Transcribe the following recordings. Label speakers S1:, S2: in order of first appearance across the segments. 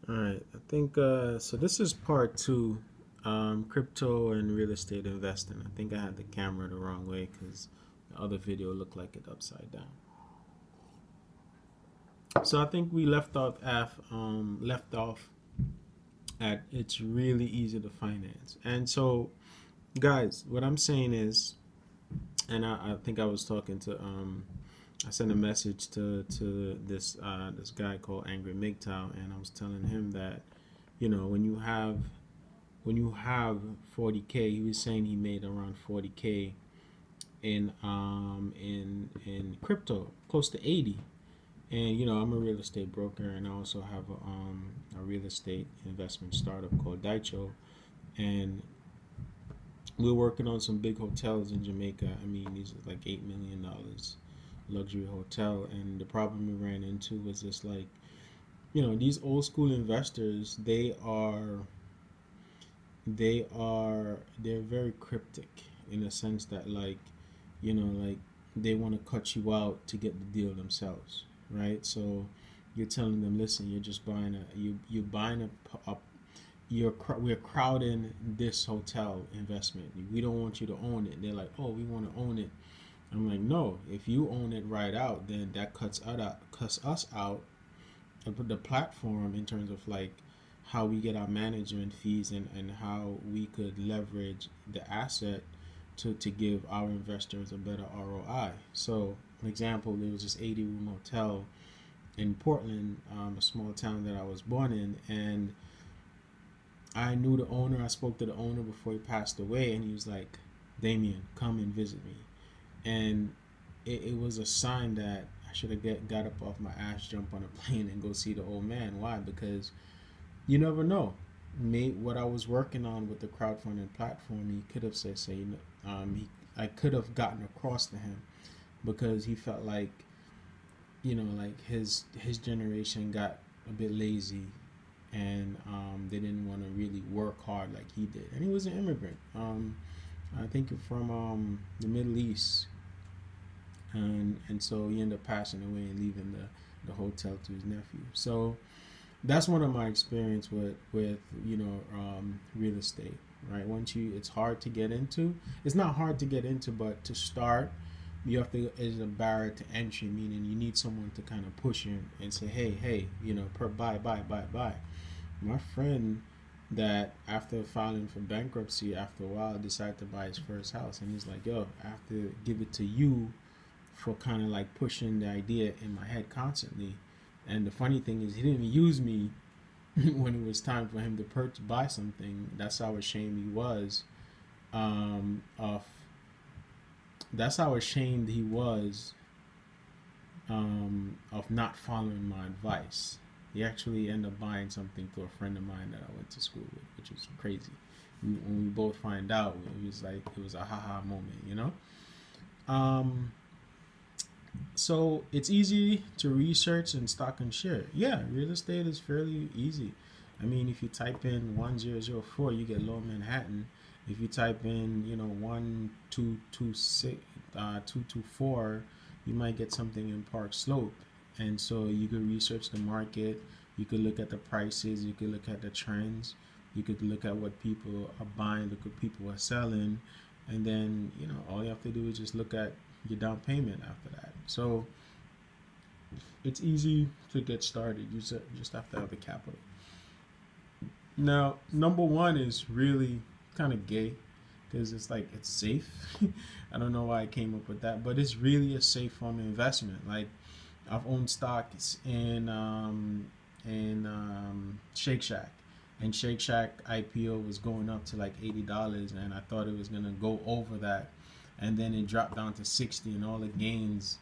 S1: All right, I think so. This is part two, crypto and real estate investing. I think I had the camera the wrong way because the other video looked like it upside down. So I think we left off at it's really easy to finance. And so, guys, what I'm saying is, and I think I was talking to I sent a message to this guy called Angry MGTOW, and I was telling him that when you have 40K, he was saying he made around 40K in crypto, close to 80. And I'm a real estate broker, and I also have a real estate investment startup called Daicho, and we're working on some big hotels in Jamaica. I mean, these are like $8 million luxury hotel, and the problem we ran into was just like, these old school investors, they're very cryptic in a sense that, like they want to cut you out to get the deal themselves, right? So you're telling them, listen, you're just buying you're buying a we're crowding this hotel investment. We don't want you to own it. They're like, oh, we want to own it. I'm like, no, if you own it right out, then that cuts us out of the platform in terms of like how we get our management fees, and how we could leverage the asset to give our investors a better ROI. So, for example, there was this 80-room hotel in Portland, a small town that I was born in, and I knew the owner. I spoke to the owner before he passed away, and he was like, Damien, come and visit me. And it was a sign that I should have got up off my ass, jump on a plane, and go see the old man. Why? Because you never know. What I was working on with the crowdfunding platform, he could have said, I could have gotten across to him, because he felt like, like his generation got a bit lazy, and they didn't want to really work hard like he did. And he was an immigrant. I think from the Middle East, and so he ended up passing away and leaving the hotel to his nephew. So that's one of my experience with real estate. Right, it's hard to get into. It's not hard to get into, but to start, you have to, is a barrier to entry, meaning you need someone to kind of push you and say, hey, buy. My friend, that after filing for bankruptcy, after a while decided to buy his first house, and he's like, yo, I have to give it to you for kind of like pushing the idea in my head constantly. And the funny thing is, he didn't use me when it was time for him to buy something. That's how ashamed he was of. That's how ashamed he was of not following my advice. He actually ended up buying something to a friend of mine that I went to school with, which was crazy. When we both find out, it was a haha moment. Um, so it's easy to research and stock and share. Yeah, real estate is fairly easy. I mean, if you type in 1004, you get Lower Manhattan. If you type in, 1226, 224, you might get something in Park Slope. And so you could research the market. You could look at the prices. You could look at the trends. You could look at what people are buying. Look what people are selling. And then, all you have to do is just look at your down payment after that. So it's easy to get started. You just have to have the capital. Now, number one is really kind of gay, because it's like it's safe. I don't know why I came up with that, but it's really a safe form of investment. Like, I've owned stocks in Shake Shack, and Shake Shack IPO was going up to like $80, and I thought it was gonna go over that, and then it dropped down to 60, and all the gains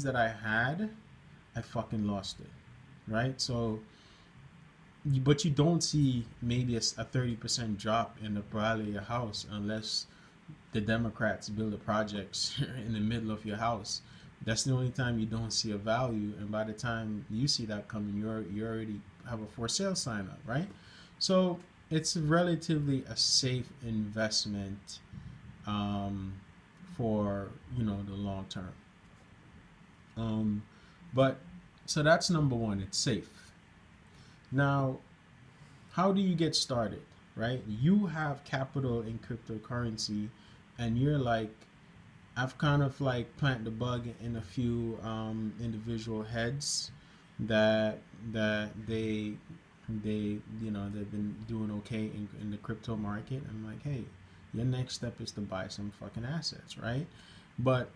S1: that I had, I fucking lost it, right? So, but you don't see maybe a 30% drop in the value of your house unless the Democrats build the projects in the middle of your house. That's the only time you don't see a value, and by the time you see that coming, you already have a for sale sign up, right? So it's relatively a safe investment for the long term. But So that's number one. It's safe. Now, how do you get started? Right? You have capital in cryptocurrency, and you're like, I've kind of like planted the bug in a few individual heads that they they've been doing okay in the crypto market. I'm like, hey, your next step is to buy some fucking assets, right? But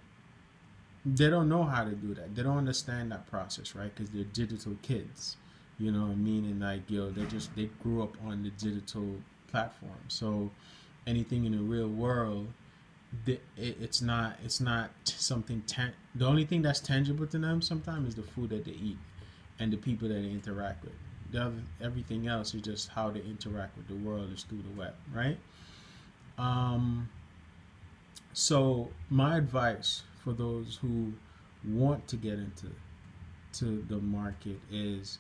S1: they don't know how to do that. They don't understand that process, right? Because they're digital kids, you know what I mean? And like, yo, they grew up on the digital platform. So anything in the real world, it's not something the only thing that's tangible to them sometimes is the food that they eat and the people that they interact with. Everything else is just how they interact with the world is through the web, right? um so my advice for those who want to get into the market is,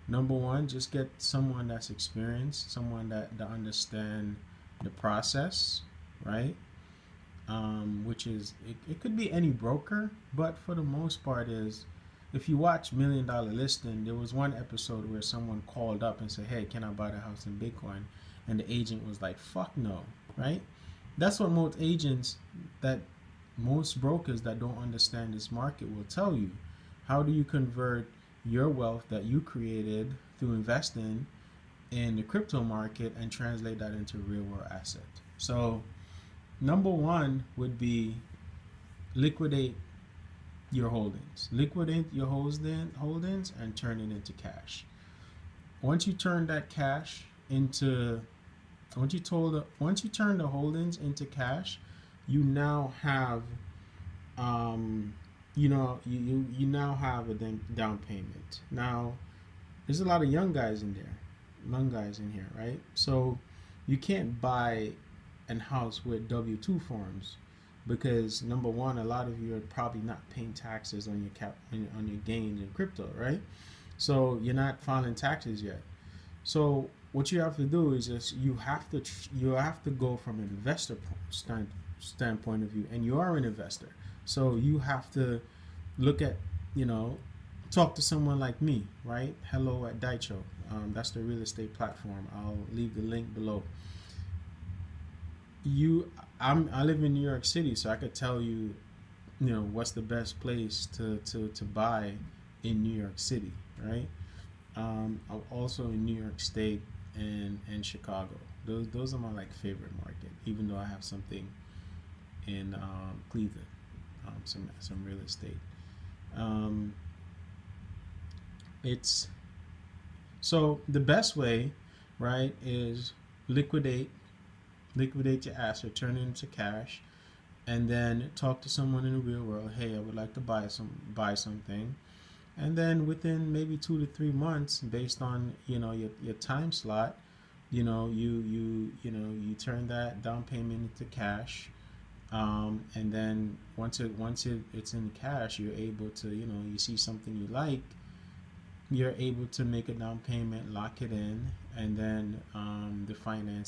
S1: number one, just get someone that's experienced, someone that understand the process, right? Which is it could be any broker, but for the most part is, if you watch Million Dollar Listing, there was one episode where someone called up and said, hey, can I buy the house in Bitcoin? And the agent was like, fuck no, right? That's what most brokers that don't understand this market will tell you. How do you convert your wealth that you created through investing in the crypto market and translate that into real world asset? So number one would be liquidate your holdings. Liquidate your holdings and turn it into cash. Once you turn that cash into, once you turn the holdings into cash, you now have, you now have a down payment. Now, there's a lot of young guys in here, right? So you can't buy an house with W-2 forms because, number one, a lot of you are probably not paying taxes on on your gains in crypto, right? So you're not filing taxes yet. So what you have to do is just you have to go from an investor standpoint of view, and you are an investor. So you have to look at, talk to someone like me, right? Hello at Daicho. That's the real estate platform. I'll leave the link below. I live in New York City, so I could tell you, what's the best place to buy in New York City, right? I'm also in New York State and Chicago. Those are my like favorite market, even though I have something in Cleveland, some real estate. Um, it's so the best way, right, is liquidate liquidate your asset, turn it into cash, and then talk to someone in the real world. Hey, I would like to buy something, and then within maybe 2 to 3 months, based on your time slot, you turn that down payment into cash, and then it's in cash, you're able to, you see something you like, you're able to make a down payment, lock it in, and then the finance